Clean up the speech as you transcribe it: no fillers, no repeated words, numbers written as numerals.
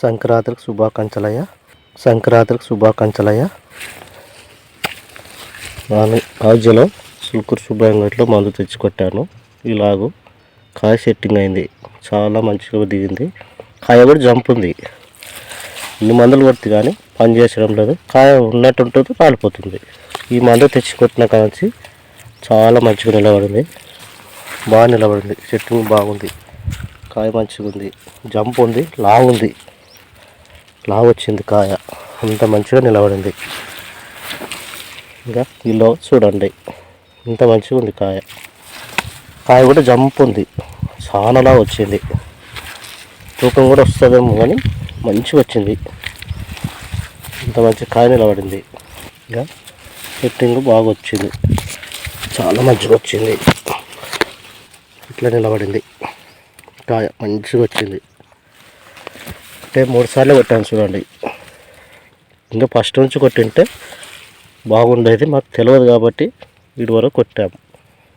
సంక్రాంతికి శుభాకాంక్షలయ్య. సంక్రాంతికి శుభాకాంక్షలయ్య. నేను ఆజ్యలో సుల్కూర్ సుబ్బాయంగట్లో మందు తెచ్చి కొట్టాను. ఇలాగూ కాయ సెట్టింగ్ అయింది, చాలా మంచిగా దిగింది. కాయ కూడా జంప్ ఉంది. ఇన్ని మందులు కొడుతుంది కానీ పని చేసడం లేదు. కాయ ఉన్నట్టు ఉంటుంది, రాలిపోతుంది. ఈ మందు తెచ్చి కొట్టిన కాంచి చాలా మంచిగా నిలబడింది, బాగా నిలబడింది. సెట్టింగ్ బాగుంది, కాయ మంచిగా ఉంది, జంప్ ఉంది, లావు ఉంది, లావు వచ్చింది కాయ, అంత మంచిగా నిలబడింది. ఇంకా ఇలా చూడండి, ఇంత మంచిగా ఉంది కాయ. కాయ కూడా జంప్ ఉంది, చాలా లావు వచ్చింది. తూకం కూడా వస్తుందేమో కానీ మంచిగా వచ్చింది. ఇంత మంచి కాయ నిలబడింది. ఇంకా సెట్టింగ్ బాగా వచ్చింది, చాలా మంచిగా వచ్చింది. ఇట్లా నిలబడింది కాయ, మంచిగా వచ్చింది. అంటే 3 సార్లు కొట్టాను చూడండి. ఇంకా ఫస్ట్ నుంచి కొట్టింటే బాగుండేది, మాకు తెలియదు కాబట్టి వీడి వరకు కొట్టాము.